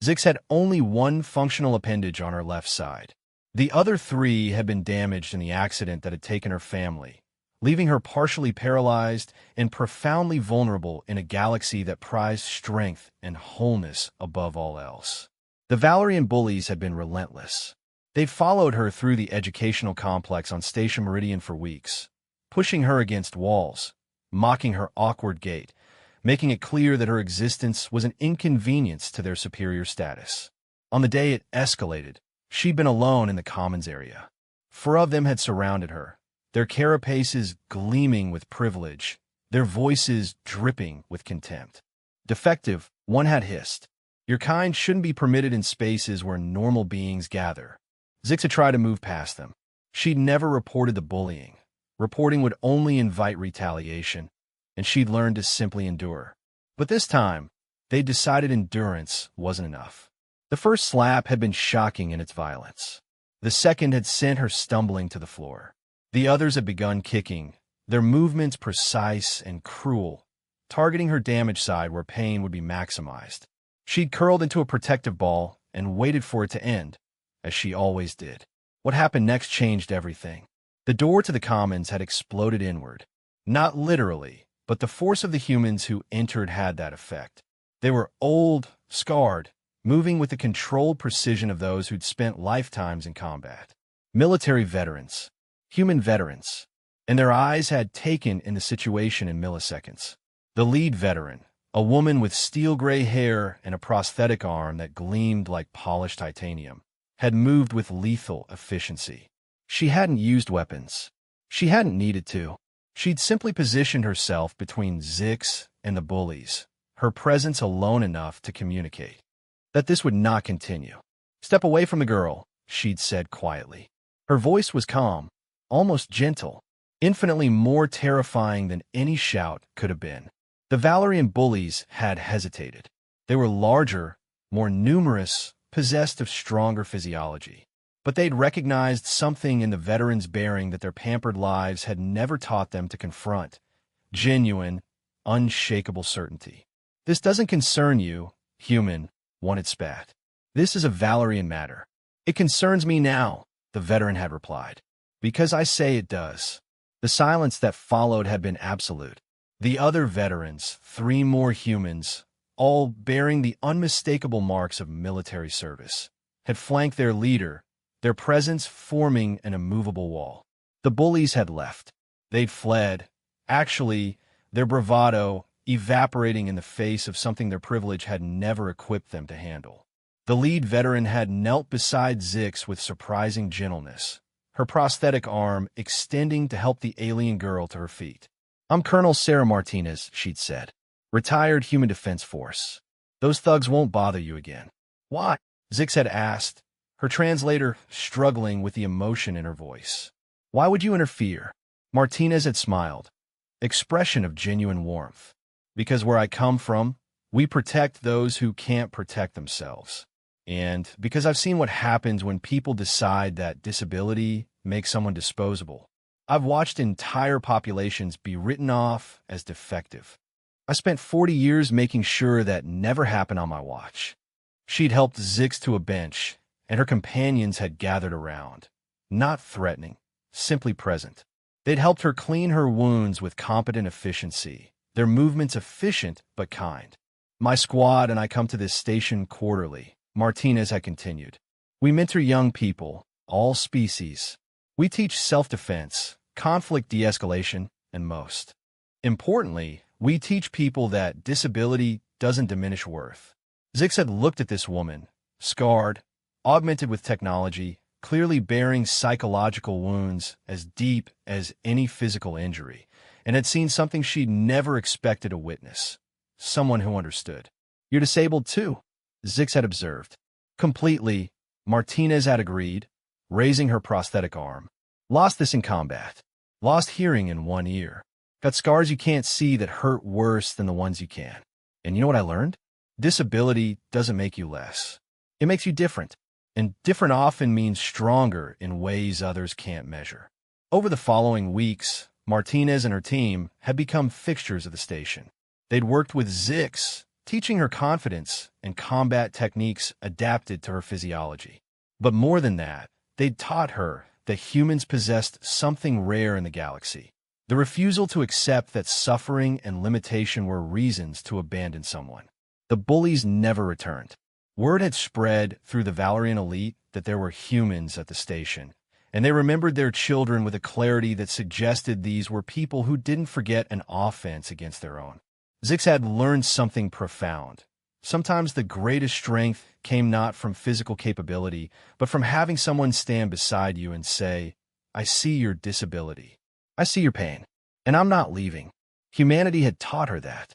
Zix had only one functional appendage on her left side. The other three had been damaged in the accident that had taken her family, leaving her partially paralyzed and profoundly vulnerable in a galaxy that prized strength and wholeness above all else. The Valerian bullies had been relentless. They'd followed her through the educational complex on Station Meridian for weeks, pushing her against walls, mocking her awkward gait, making it clear that her existence was an inconvenience to their superior status. On the day it escalated, she'd been alone in the commons area. 4 of them had surrounded her, their carapaces gleaming with privilege, their voices dripping with contempt. "Defective," one had hissed. "Your kind shouldn't be permitted in spaces where normal beings gather." Zix had tried to move past them. She'd never reported the bullying. Reporting would only invite retaliation, and she'd learned to simply endure. But this time, they'd decided endurance wasn't enough. The first slap had been shocking in its violence. The second had sent her stumbling to the floor. The others had begun kicking, their movements precise and cruel, targeting her damaged side where pain would be maximized. She'd curled into a protective ball and waited for it to end, as she always did. What happened next changed everything. The door to the commons had exploded inward. Not literally, but the force of the humans who entered had that effect. They were old, scarred, moving with the controlled precision of those who'd spent lifetimes in combat. Military veterans, human veterans, and their eyes had taken in the situation in milliseconds. The lead veteran, a woman with steel-gray hair and a prosthetic arm that gleamed like polished titanium, had moved with lethal efficiency. She hadn't used weapons. She hadn't needed to. She'd simply positioned herself between Zix and the bullies, her presence alone enough to communicate that this would not continue. "Step away from the girl," she'd said quietly. Her voice was calm, almost gentle, infinitely more terrifying than any shout could have been. The Valerian bullies had hesitated. They were larger, more numerous, possessed of stronger physiology. But they'd recognized something in the veterans' bearing that their pampered lives had never taught them to confront: genuine, unshakable certainty. "This doesn't concern you, human," one had spat. "This is a Valerian matter." "It concerns me now," the veteran had replied. "Because I say it does." The silence that followed had been absolute. The other veterans, 3 more humans, all bearing the unmistakable marks of military service, had flanked their leader, their presence forming an immovable wall. The bullies had left. They'd fled. Actually, their bravado evaporating in the face of something their privilege had never equipped them to handle. The lead veteran had knelt beside Zix with surprising gentleness, her prosthetic arm extending to help the alien girl to her feet. "I'm Colonel Sarah Martinez," she'd said. "Retired Human Defense Force. Those thugs won't bother you again." "Why?" Zix had asked, her translator struggling with the emotion in her voice. "Why would you interfere?" Martinez had smiled, expression of genuine warmth. "Because where I come from, we protect those who can't protect themselves. And because I've seen what happens when people decide that disability makes someone disposable. I've watched entire populations be written off as defective. I spent 40 years making sure that never happened on my watch." She'd helped Zix to a bench, and her companions had gathered around, not threatening, simply present. They'd helped her clean her wounds with competent efficiency, their movements efficient but kind. "My squad and I come to this station quarterly," Martinez had continued. "We mentor young people, all species. We teach self-defense, conflict de-escalation, and most importantly, we teach people that disability doesn't diminish worth." Zix had looked at this woman, scarred, augmented with technology, clearly bearing psychological wounds as deep as any physical injury, and had seen something she'd never expected to witness: someone who understood. "You're disabled too," Zix had observed. "Completely," Martinez had agreed, raising her prosthetic arm. "Lost this in combat. Lost hearing in one ear. Got scars you can't see that hurt worse than the ones you can. And you know what I learned? Disability doesn't make you less. It makes you different. And different often means stronger in ways others can't measure." Over the following weeks, Martinez and her team had become fixtures of the station. They'd worked with Zix teaching her confidence and combat techniques adapted to her physiology. But more than that, they'd taught her that humans possessed something rare in the galaxy: the refusal to accept that suffering and limitation were reasons to abandon someone. The Bullies never returned. Word had spread through the Valerian elite that there were humans at the station, and they remembered their children with a clarity that suggested these were people who didn't forget an offense against their own. Zix had learned something profound. Sometimes the greatest strength came not from physical capability, but from having someone stand beside you and say, "I see your disability. I see your pain, and I'm not leaving." Humanity had taught her that.